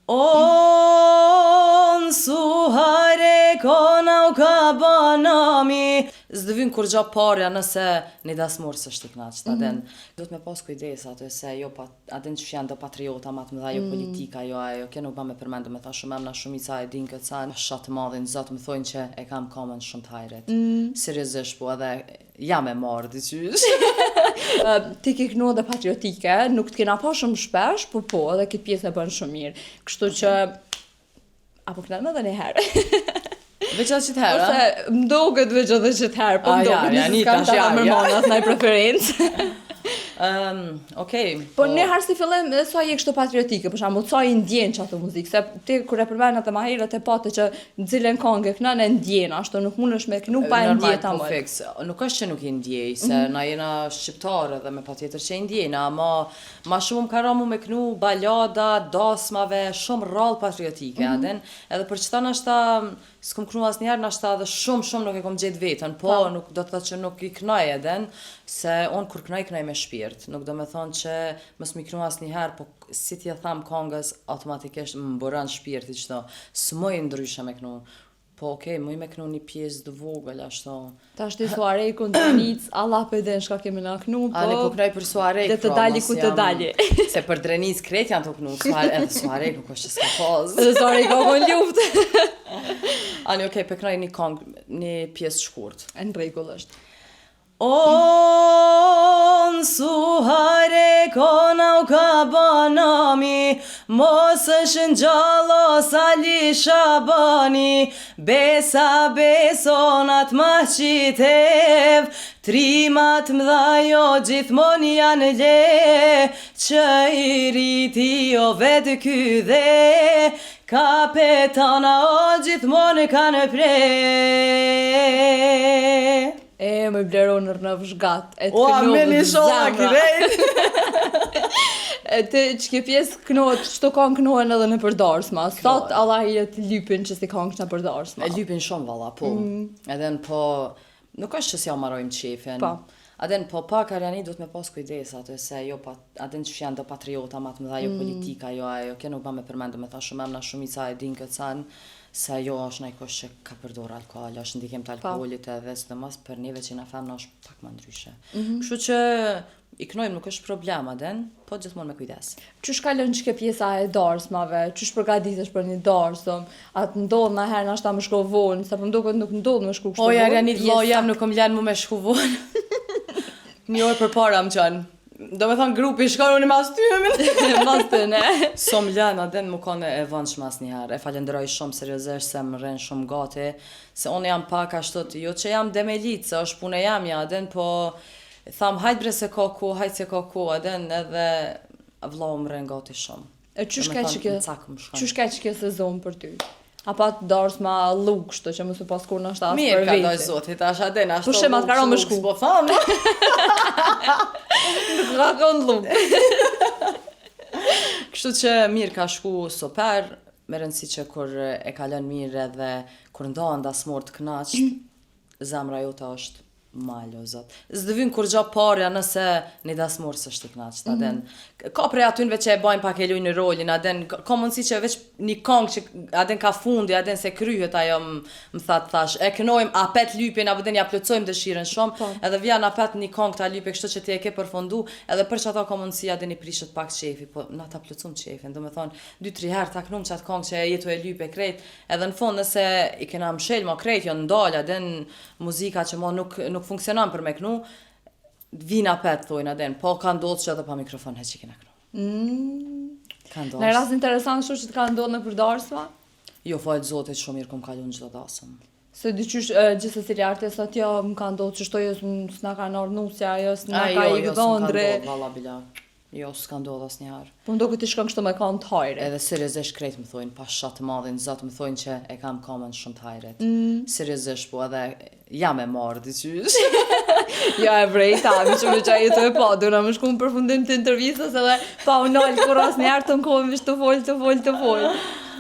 On suhare kona u ka banami. S'dë vyn kur gja parja nëse një dasmur së shtiknaq, aden. Do të me pas kujdes atë se jo aden që janë do patriota ma të mëdha, jo politika, jo ajo, kjo nuk ba me përmendu me tha shumë emna shumica e din këtë sa shatë madhin, zotë më thojnë që e kam komen shumë të hajret. Seriozisht po edhe jam e marrë diqysh. Ti ke kënu edhe patriotike, nuk të kena pa shumë shpesh, po, edhe këtë pjesë e bën shumë mirë. Kështu që, apo këna edhe një herë. Veç atë qëtë herë? Ose mdoget veç edhe qëtë herë, po mdoget një s'kam të amërmonat në preferencë. Okej. Po një herë si fillim, sa je kështu patriotike, për shembull, sa i ndjen që ato muzikë, se ti kur e përmend atë më herët e patë që nxilën këngë kënën e ndjen, ashtu nuk mundesh me kënu pa e ndjeta më. Fix. Nuk është që nuk i ndjej, se na jena shqiptarë dhe me patjetër që i ndjena, ama ma shumë më karamu me kënu balada, dasmave, shumë rrallë patriotike, aden, edhe për qëta nashta s'kom kënu asnjëherë nashta edhe shumë nuk e kom gjetë vetën, po nuk do të thotë që nuk i kënaj eden, se unë kur kënaj me shpirt, nuk do me thonë që mës mi kënu asnjëherë, po si t'ja tham kongës, automatikisht më bëran shpirti qëto, s'moj ndryshe me kënu. Po okej, moj me kënu një pjesë dë vogël, ashto. Ta shti suarej ku në Drenic, Allah për den shka kemi në kënu, po... Ani po kënaj për suarej, dhe të dali ku të dali. Se për Drenic kret janë të kënu, edhe suarej nuk është që s'ka pozë. Edhe suarej ka kon luftë. Ani okej, për kënaj një kongë, një pjesë shkurt. Në rregull është. On suhare kona u ka banami, mos është në gjallo sali shabani, besa besonat ma qitev, trimat mdha jo gjithmon janë le, që i riti o vetë ky dhe, kapetana o gjithmon kanë pre. Më bleron në vëzhgat. O, me një shola kirejt. Ti që ke pjesë kënohet, qëto kanë kënohen edhe në përdarsma. Sot Allah i jetë lypin që si kanë në përdarsma. E lypin shumë valla, po. Edhe po, nuk është që si ja marojmë qefin. Aden po pak arjani do të me pas kujdes atë se jo aden që janë do patriota ma të mëdha, jo politika, jo ajo, kjo nuk ba me përmendu me tha shumë emna shumica e din këtë san, se jo është najkosh që ka përdor alkohol, është ndikim të alkoholit edhe së të mos për neve që na femna është pak më ndryshe. Kështu që i knojmë nuk është problem aden, po gjithmonë me kujdes. Qysh kalon që ke pjesa e darsmave, qysh përgatitesh për një darsëm, atë ndodh na herë nashta më shko vonë, sa po mduket nuk ndodh më shku kështu vonë. O, Arjanit, jam nuk kom lënë mu me shku vonë. Një orë për para më qanë. Do me thonë grupi shkon unë mas tymin. Mas të ne. Som lënë aden më kone e vëndshme asnjëherë. E falenderoj shumë seriozisht se më rrenë shumë gati. Se unë jam pak ashtu të jo që jam demelit, se është punë jam ja aden, po tham hajt bre se ka ku, hajt se ka ku aden edhe vllau më rrenë gati shumë. E qysh ka që ke sezon për ty? Apo të darsma luk, shto që mësë pas kur në ashtë asë për vete. Mirë ka dojë zotit, ashtë aden, ashtë luk, shema të karo më shku. Po thamë. Nuk ka konë luk. Kështu që mirë ka shku super, me rëndësi që kur e kalon mirë edhe kur ndohen dasmor të knaq, zemra jote është malo, zot. S'dë vyn kur gja parja nëse një dasmor së është të knaq, aden. Ka prej atynve që e bajnë pak e lujnë rolin, aden, ka mundësi që veç një kongë që aden ka fundi, aden se kryhet ajo më thash, e kënojmë apet lypin, apo den ja plotësojmë dëshirën shumë, edhe vjen apet një kongë ta lypi kështu që ti e ke përfundu, edhe për që ata ka mundësi aden i prishet pak qefi, po na ta plotësum qefin, do me thonë 2-3 herë ta kënum qatë kongë që jetu e lype krejt, edhe në fund nëse i kena mshel ma krejt, jo ndalë, aden muzika që ma nuk funksionon për me kënu, vina pet thojnë aden, po ka ndodhë që edhe pa mikrofon heq që kena kënu. Ka ndodhë. Në rast interesant shumë që të ka ndodhë në përdarsma? Jo, fajt zotit shumë mirë kom kalun gjithë dasëm. Se dyqysh gjithë cili artist atë jo më ka ndodhë që shtoj s'na ka nërë nusja, jo s'na ka i gëdhondre. Jo, s'ka ndodhë, valla bila. Jo, s'ka ndodhë asë njëherë. Po ndo këtë i shkon kështu me kam të hajret. Edhe seriozisht krejt më thojnë, pas shatë madhin, zotë më thojnë që e kam komen shumë të hajret. Seriozisht po edhe jam e marrë diqysh. Ja e vrejta, mi që me qaj jetu e pa, duna më shku në përfundim të intervjistës edhe pa unal kur asë njerë të në kohën vish të folë.